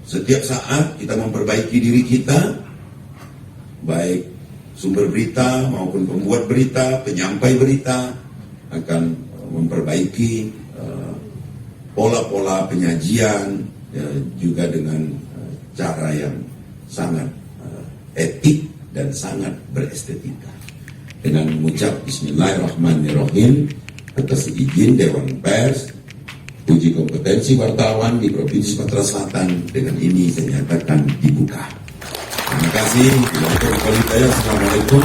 Setiap saat kita memperbaiki diri kita, baik sumber berita maupun pembuat berita, penyampai berita, akan memperbaiki pola-pola penyajian, juga dengan cara yang sangat etik dan sangat berestetika. Dengan mengucap Bismillahirrahmanirrahim, atas izin Dewan Pers, uji kompetensi wartawan di Provinsi Sumatera Selatan dengan ini saya nyatakan dibuka. Terima kasih. Assalamualaikum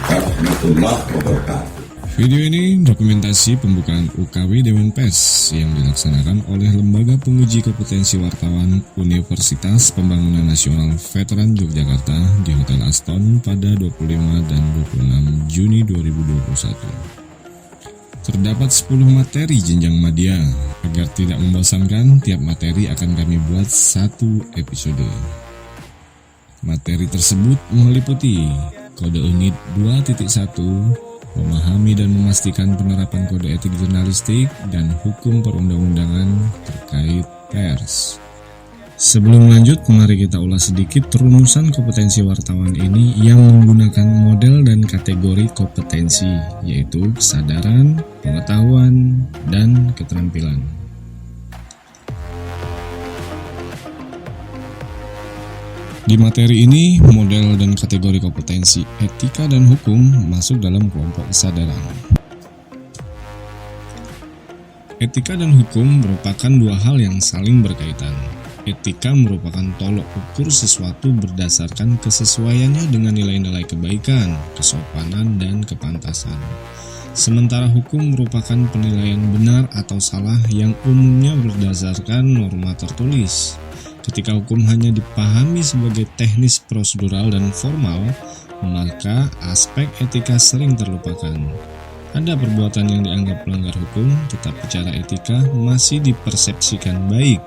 warahmatullahi wabarakatuh. Video ini dokumentasi pembukaan UKW Dewan Pers yang dilaksanakan oleh Lembaga Penguji Kompetensi Wartawan Universitas Pembangunan Nasional Veteran Yogyakarta di Hotel Aston pada 25 dan 26 Juni 2021. Terdapat 10 materi jenjang madya. Agar tidak membosankan, tiap materi akan kami buat satu episode. Materi tersebut meliputi Kode Unit 2.1, memahami dan memastikan penerapan kode etik jurnalistik dan hukum perundang-undangan terkait pers. Sebelum lanjut, mari kita ulas sedikit rumusan kompetensi wartawan ini yang menggunakan model dan kategori kompetensi, yaitu kesadaran, pengetahuan, dan keterampilan. Di materi ini, model dan kategori kompetensi etika dan hukum masuk dalam kelompok kesadaran. Etika dan hukum merupakan dua hal yang saling berkaitan. Etika merupakan tolok ukur sesuatu berdasarkan kesesuaiannya dengan nilai-nilai kebaikan, kesopanan, dan kepantasan. Sementara hukum merupakan penilaian benar atau salah yang umumnya berdasarkan norma tertulis. Ketika hukum hanya dipahami sebagai teknis prosedural dan formal, maka aspek etika sering terlupakan. Ada perbuatan yang dianggap melanggar hukum, tetapi cara etika masih dipersepsikan baik.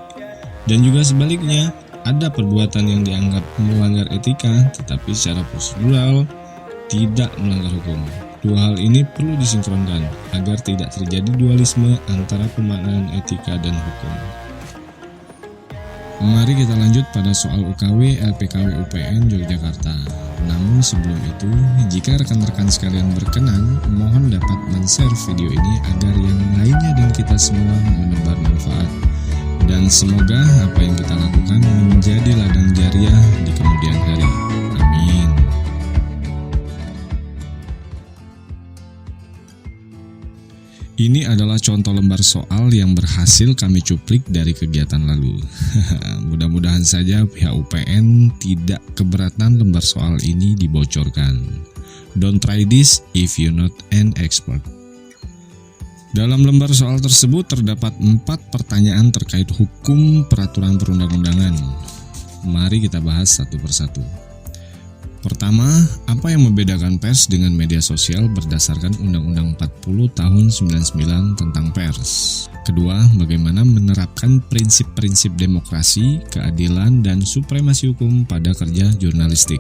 Dan juga sebaliknya, ada perbuatan yang dianggap melanggar etika, tetapi secara prosedural tidak melanggar hukum. Dua hal ini perlu disinkronkan agar tidak terjadi dualisme antara pemaknaan etika dan hukum. Mari kita lanjut pada soal UKW LPKW UPN Yogyakarta. Namun sebelum itu, jika rekan-rekan sekalian berkenan, mohon dapat men-share video ini agar yang lainnya dan kita semua menebar manfaat. Dan semoga apa yang kita lakukan menjadi ladang jariah di kemudian hari. Amin. Ini adalah contoh lembar soal yang berhasil kami cuplik dari kegiatan lalu. Mudah-mudahan saja pihak UPN tidak keberatan lembar soal ini dibocorkan. Don't try this if you're not an expert. Dalam lembar soal tersebut terdapat 4 pertanyaan terkait hukum peraturan perundang-undangan. Mari kita bahas satu persatu. Pertama, apa yang membedakan pers dengan media sosial berdasarkan Undang-Undang 40 tahun 99 tentang pers? Kedua, bagaimana menerapkan prinsip-prinsip demokrasi, keadilan, dan supremasi hukum pada kerja jurnalistik?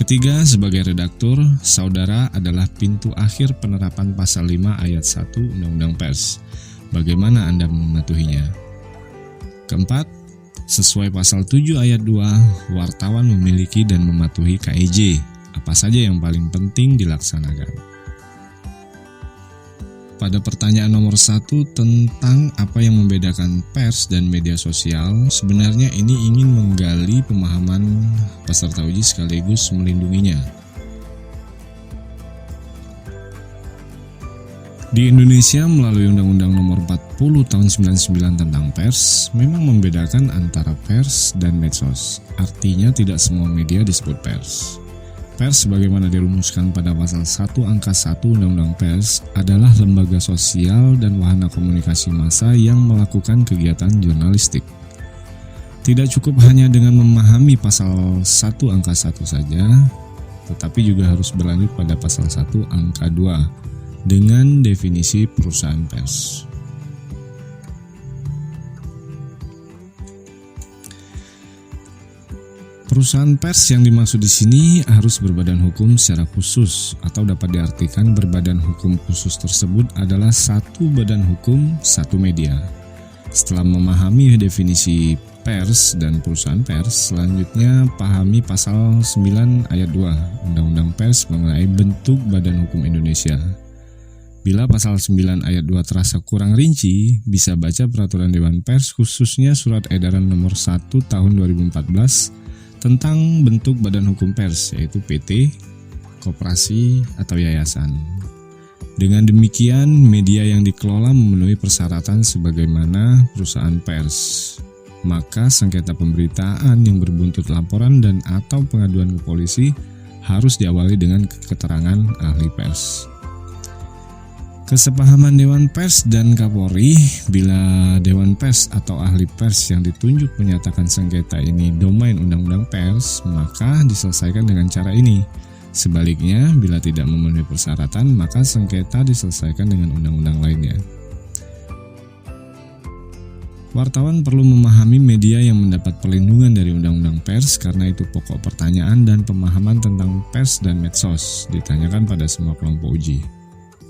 Ketiga, sebagai redaktur, saudara adalah pintu akhir penerapan pasal 5 ayat 1 Undang-Undang Pers. Bagaimana Anda mematuhinya? Keempat, sesuai pasal 7 ayat 2, wartawan memiliki dan mematuhi KIJ. Apa saja yang paling penting dilaksanakan? Pada pertanyaan nomor 1 tentang apa yang membedakan pers dan media sosial, sebenarnya ini ingin menggali pemahaman peserta uji sekaligus melindunginya. Di Indonesia melalui Undang-Undang Nomor 40 Tahun 99 tentang pers memang membedakan antara pers dan medsos. Artinya tidak semua media disebut pers. Pers sebagaimana dirumuskan pada pasal 1 angka 1 Undang-Undang Pers adalah lembaga sosial dan wahana komunikasi massa yang melakukan kegiatan jurnalistik. Tidak cukup hanya dengan memahami pasal 1 angka 1 saja, tetapi juga harus berlanjut pada pasal 1 angka 2 dengan definisi perusahaan pers. Perusahaan pers yang dimaksud di sini harus berbadan hukum secara khusus atau dapat diartikan berbadan hukum khusus tersebut adalah satu badan hukum, satu media. Setelah memahami definisi pers dan perusahaan pers. Selanjutnya pahami pasal 9 ayat 2 Undang-Undang Pers mengenai bentuk Badan Hukum Indonesia. Bila pasal 9 ayat 2 terasa kurang rinci, bisa baca peraturan Dewan Pers khususnya surat edaran nomor 1 tahun 2014 tentang bentuk Badan Hukum Pers, yaitu PT, koperasi, atau yayasan. Dengan demikian, media yang dikelola memenuhi persyaratan sebagaimana perusahaan pers. Maka sengketa pemberitaan yang berbuntut laporan dan atau pengaduan ke polisi harus diawali dengan keterangan ahli pers. Kesepahaman Dewan Pers dan Kapolri, bila Dewan Pers atau ahli pers yang ditunjuk menyatakan sengketa ini domain Undang-Undang Pers, maka diselesaikan dengan cara ini. Sebaliknya, bila tidak memenuhi persyaratan, maka sengketa diselesaikan dengan undang-undang lainnya. Wartawan perlu memahami media yang mendapat perlindungan dari Undang-Undang Pers karena itu pokok pertanyaan dan pemahaman tentang pers dan medsos ditanyakan pada semua kelompok uji.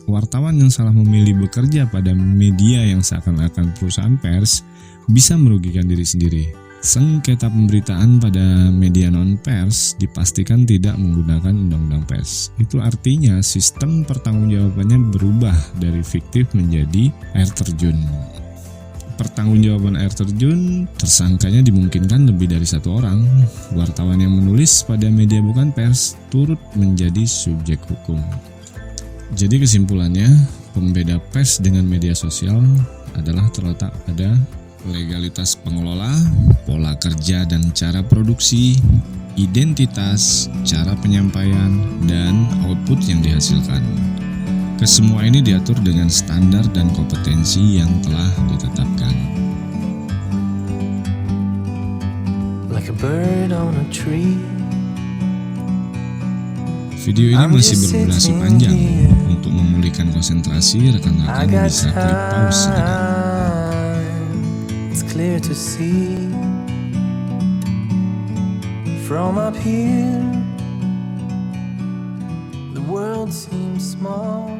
Wartawan yang salah memilih bekerja pada media yang seakan-akan perusahaan pers bisa merugikan diri sendiri. Sengketa pemberitaan pada media non-pers dipastikan tidak menggunakan Undang-Undang Pers. Itu artinya sistem pertanggungjawabannya berubah dari fiktif menjadi air terjun. Pertanggungjawaban air terjun, tersangkanya dimungkinkan lebih dari satu orang. Wartawan yang menulis pada media bukan pers turut menjadi subjek hukum. Jadi kesimpulannya, pembeda pers dengan media sosial adalah terletak pada legalitas pengelola, pola kerja dan cara produksi, identitas, cara penyampaian, dan output yang dihasilkan. Kesemua ini diatur dengan standar dan kompetensi yang telah ditetapkan. Like a bird on a tree. Video ini masih berdurasi panjang. Untuk memulihkan konsentrasi, rekan-rekan bisa klik pause sejenak. It's clear to see from up here. The world seems small.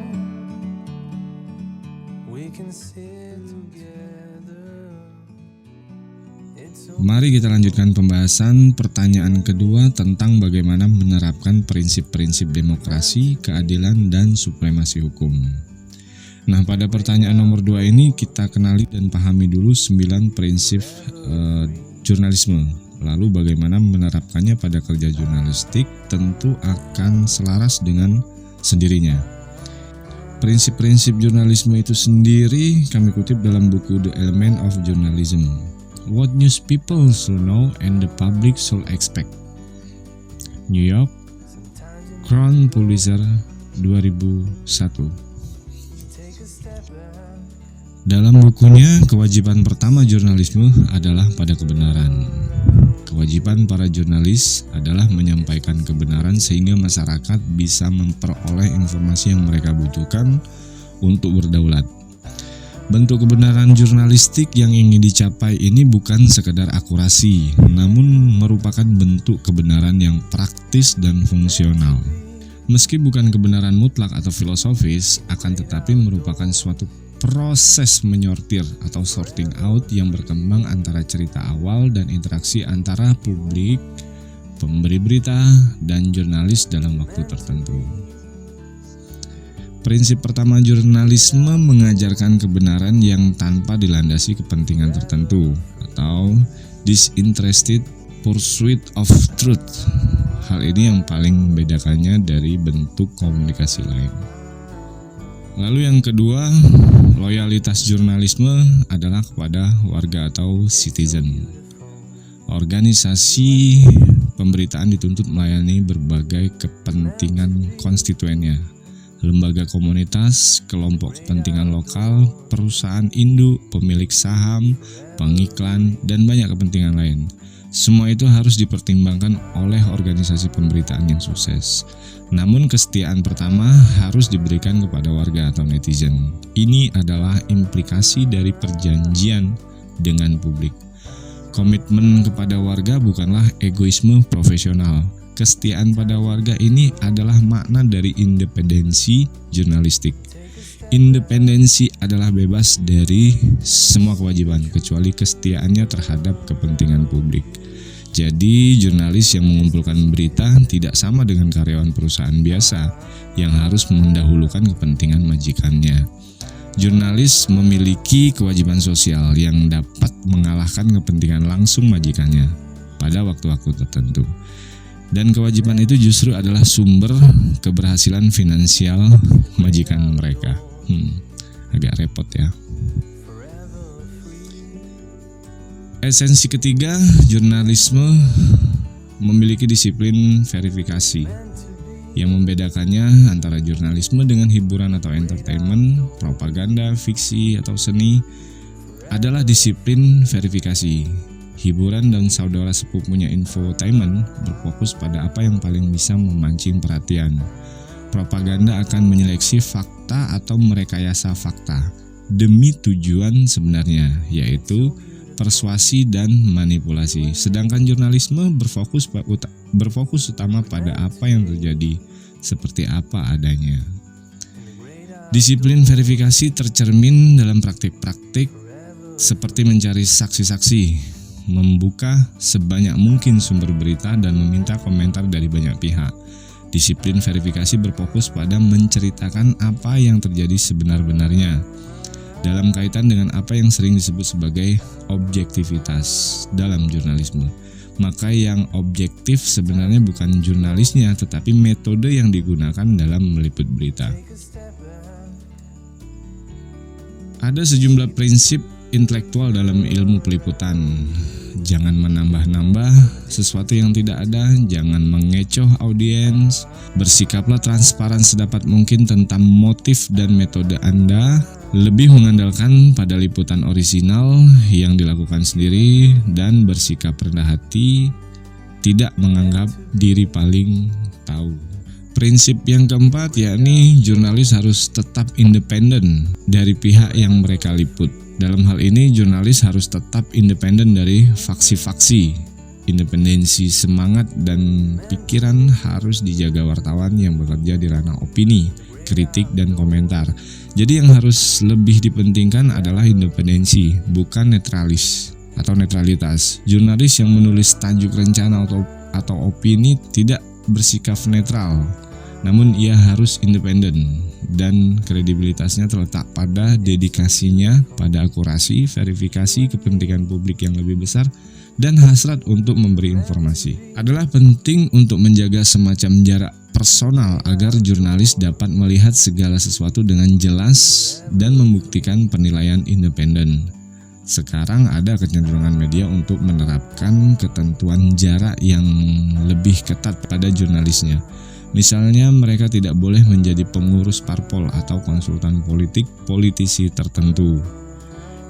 We can sit together. Mari kita lanjutkan pembahasan pertanyaan kedua tentang bagaimana menerapkan prinsip-prinsip demokrasi, keadilan, dan supremasi hukum. Nah, pada pertanyaan nomor 2 ini kita kenali dan pahami dulu 9 prinsip jurnalisme. Lalu bagaimana menerapkannya pada kerja jurnalistik tentu akan selaras dengan sendirinya. Prinsip-prinsip jurnalisme itu sendiri kami kutip dalam buku The Element of Journalism. What news people should know and the public should expect. New York, Crown Pulitzer 2001. Dalam bukunya, kewajiban pertama jurnalisme adalah pada kebenaran. Kewajiban para jurnalis adalah menyampaikan kebenaran sehingga masyarakat bisa memperoleh informasi yang mereka butuhkan untuk berdaulat. Bentuk kebenaran jurnalistik yang ingin dicapai ini bukan sekedar akurasi, namun merupakan bentuk kebenaran yang praktis dan fungsional. Meski bukan kebenaran mutlak atau filosofis, akan tetapi merupakan suatu proses menyortir atau sorting out yang berkembang antara cerita awal dan interaksi antara publik, pemberi berita, dan jurnalis dalam waktu tertentu. Prinsip pertama jurnalisme mengajarkan kebenaran yang tanpa dilandasi kepentingan tertentu atau disinterested pursuit of truth. Hal ini yang paling membedakannya dari bentuk komunikasi lain. Lalu yang kedua, loyalitas jurnalisme adalah kepada warga atau citizen. Organisasi pemberitaan dituntut melayani berbagai kepentingan konstituennya, lembaga komunitas, kelompok kepentingan lokal, perusahaan induk, pemilik saham, pengiklan, dan banyak kepentingan lain. Semua itu harus dipertimbangkan oleh organisasi pemberitaan yang sukses. Namun kesetiaan pertama harus diberikan kepada warga atau netizen. Ini adalah implikasi dari perjanjian dengan publik. Komitmen kepada warga bukanlah egoisme profesional. Kesetiaan pada warga ini adalah makna dari independensi jurnalistik. Independensi adalah bebas dari semua kewajiban kecuali kesetiaannya terhadap kepentingan publik. Jadi jurnalis yang mengumpulkan berita tidak sama dengan karyawan perusahaan biasa yang harus mendahulukan kepentingan majikannya. Jurnalis memiliki kewajiban sosial yang dapat mengalahkan kepentingan langsung majikannya pada waktu-waktu tertentu. Dan kewajiban itu justru adalah sumber keberhasilan finansial majikan mereka. Agak repot ya. Esensi ketiga, jurnalisme memiliki disiplin verifikasi. Yang membedakannya antara jurnalisme dengan hiburan atau entertainment, propaganda, fiksi, atau seni adalah disiplin verifikasi. Hiburan dan saudara sepupunya infotainment berfokus pada apa yang paling bisa memancing perhatian. Propaganda akan menyeleksi fakta atau merekayasa fakta demi tujuan sebenarnya, yaitu persuasi dan manipulasi. Sedangkan jurnalisme berfokus utama pada apa yang terjadi, seperti apa adanya. Disiplin verifikasi tercermin dalam praktik-praktik seperti mencari saksi-saksi, membuka sebanyak mungkin sumber berita dan meminta komentar dari banyak pihak. Disiplin verifikasi berfokus pada menceritakan apa yang terjadi sebenar-benarnya dalam kaitan dengan apa yang sering disebut sebagai objektivitas dalam jurnalisme. Maka yang objektif sebenarnya bukan jurnalisnya, tetapi metode yang digunakan dalam meliput berita. Ada sejumlah prinsip intelektual dalam ilmu peliputan. Jangan menambah-nambah sesuatu yang tidak ada, jangan mengecoh audiens, bersikaplah transparan sedapat mungkin tentang motif dan metode Anda, lebih mengandalkan pada liputan orisinal yang dilakukan sendiri, dan bersikap rendah hati, tidak menganggap diri paling tahu. Prinsip yang keempat yakni jurnalis harus tetap independen dari pihak yang mereka liput. Dalam hal ini, jurnalis harus tetap independen dari faksi-faksi. Independensi semangat dan pikiran harus dijaga wartawan yang bekerja di ranah opini, kritik, dan komentar. Jadi yang harus lebih dipentingkan adalah independensi, bukan netralis atau netralitas. Jurnalis yang menulis tajuk rencana atau opini tidak bersikap netral, namun ia harus independen, dan kredibilitasnya terletak pada dedikasinya pada akurasi, verifikasi kepentingan publik yang lebih besar, dan hasrat untuk memberi informasi. Adalah penting untuk menjaga semacam jarak personal agar jurnalis dapat melihat segala sesuatu dengan jelas dan membuktikan penilaian independen. Sekarang ada kecenderungan media untuk menerapkan ketentuan jarak yang lebih ketat pada jurnalisnya. Misalnya, mereka tidak boleh menjadi pengurus parpol atau konsultan politik politisi tertentu.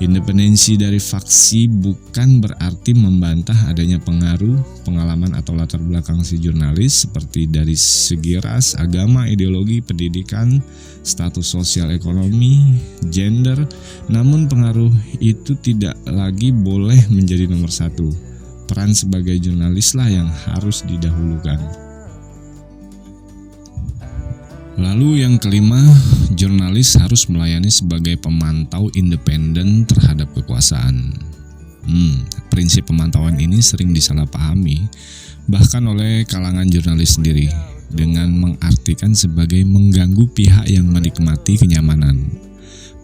Independensi dari faksi bukan berarti membantah adanya pengaruh, pengalaman atau latar belakang si jurnalis seperti dari segi ras, agama, ideologi, pendidikan, status sosial ekonomi, gender. Namun pengaruh itu tidak lagi boleh menjadi nomor satu. Peran sebagai jurnalislah yang harus didahulukan. Lalu yang kelima, jurnalis harus melayani sebagai pemantau independen terhadap kekuasaan. Prinsip pemantauan ini sering disalahpahami, bahkan oleh kalangan jurnalis sendiri, dengan mengartikan sebagai mengganggu pihak yang menikmati kenyamanan.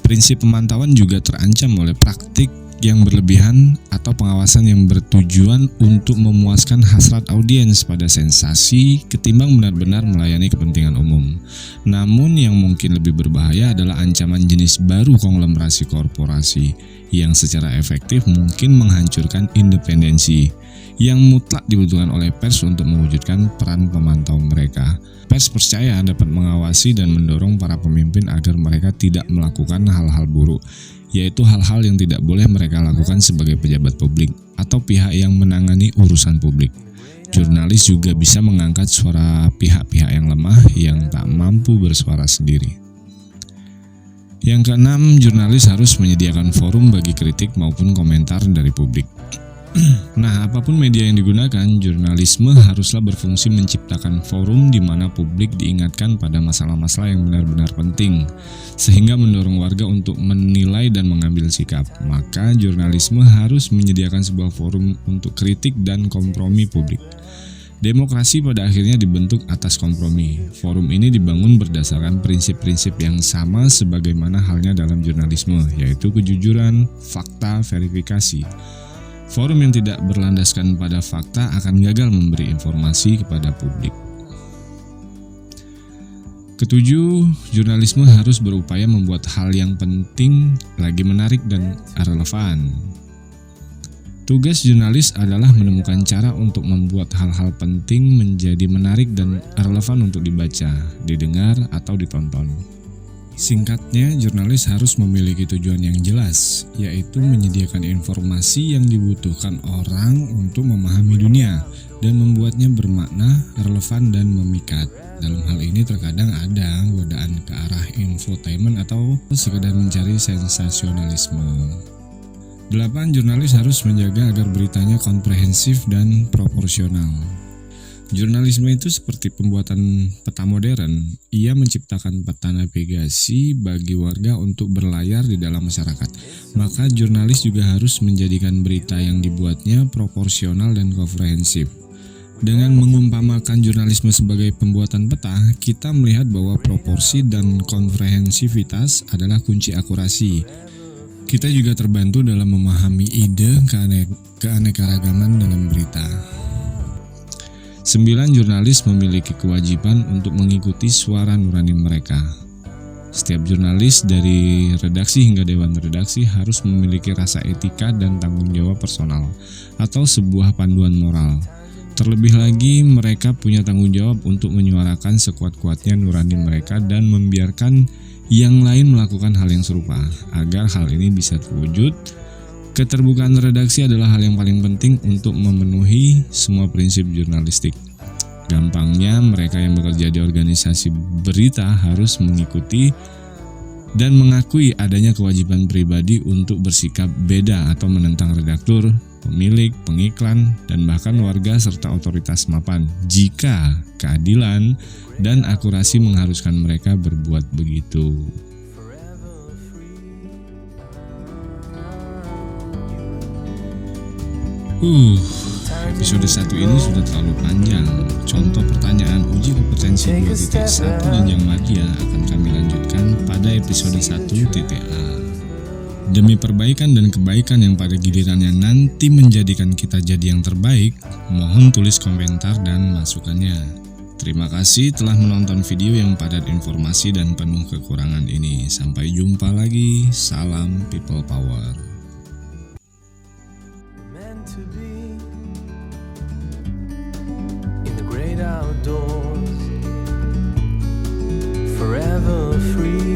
Prinsip pemantauan juga terancam oleh praktik yang berlebihan atau pengawasan yang bertujuan untuk memuaskan hasrat audiens pada sensasi ketimbang benar-benar melayani kepentingan umum. Namun yang mungkin lebih berbahaya adalah ancaman jenis baru konglomerasi korporasi yang secara efektif mungkin menghancurkan independensi yang mutlak dibutuhkan oleh pers untuk mewujudkan peran pemantau mereka. Pers percaya dapat mengawasi dan mendorong para pemimpin agar mereka tidak melakukan hal-hal buruk, yaitu hal-hal yang tidak boleh mereka lakukan sebagai pejabat publik atau pihak yang menangani urusan publik. Jurnalis juga bisa mengangkat suara pihak-pihak yang lemah yang tak mampu bersuara sendiri. Yang keenam, jurnalis harus menyediakan forum bagi kritik maupun komentar dari publik. Nah, apapun media yang digunakan, jurnalisme haruslah berfungsi menciptakan forum di mana publik diingatkan pada masalah-masalah yang benar-benar penting, sehingga mendorong warga untuk menilai dan mengambil sikap. Maka, jurnalisme harus menyediakan sebuah forum untuk kritik dan kompromi publik. Demokrasi pada akhirnya dibentuk atas kompromi. Forum ini dibangun berdasarkan prinsip-prinsip yang sama sebagaimana halnya dalam jurnalisme, yaitu kejujuran, fakta, verifikasi. Forum yang tidak berlandaskan pada fakta akan gagal memberi informasi kepada publik. Ketujuh, jurnalisme harus berupaya membuat hal yang penting lagi menarik dan relevan. Tugas jurnalis adalah menemukan cara untuk membuat hal-hal penting menjadi menarik dan relevan untuk dibaca, didengar, atau ditonton. Singkatnya, jurnalis harus memiliki tujuan yang jelas, yaitu menyediakan informasi yang dibutuhkan orang untuk memahami dunia dan membuatnya bermakna, relevan, dan memikat. Dalam hal ini terkadang ada godaan ke arah infotainment atau sekedar mencari sensasionalisme. 8. Jurnalis harus menjaga agar beritanya komprehensif dan proporsional. Jurnalisme itu seperti pembuatan peta modern. Ia menciptakan peta navigasi bagi warga untuk berlayar di dalam masyarakat. Maka jurnalis juga harus menjadikan berita yang dibuatnya proporsional dan komprehensif. Dengan mengumpamakan jurnalisme sebagai pembuatan peta, kita melihat bahwa proporsi dan komprehensivitas adalah kunci akurasi. Kita juga terbantu dalam memahami ide keanekaragaman dalam berita. 9. Jurnalis memiliki kewajiban untuk mengikuti suara nurani mereka. Setiap jurnalis dari redaksi hingga dewan redaksi harus memiliki rasa etika dan tanggung jawab personal atau sebuah panduan moral. Terlebih lagi, mereka punya tanggung jawab untuk menyuarakan sekuat-kuatnya nurani mereka dan membiarkan yang lain melakukan hal yang serupa. Agar hal ini bisa terwujud, keterbukaan redaksi adalah hal yang paling penting untuk memenuhi semua prinsip jurnalistik. Gampangnya, mereka yang bekerja di organisasi berita harus mengikuti dan mengakui adanya kewajiban pribadi untuk bersikap beda atau menentang redaktur, pemilik, pengiklan, dan bahkan warga serta otoritas mapan jika keadilan dan akurasi mengharuskan mereka berbuat begitu. Episode 1 ini sudah terlalu panjang. Contoh pertanyaan uji kompetensi 2.1 jenjang madya akan kami lanjutkan pada episode 1.a. Demi perbaikan dan kebaikan yang pada gilirannya nanti menjadikan kita jadi yang terbaik, mohon tulis komentar dan masukannya. Terima kasih telah menonton video yang padat informasi dan penuh kekurangan ini. Sampai jumpa lagi. Salam People Power. To be in the great outdoors, forever free.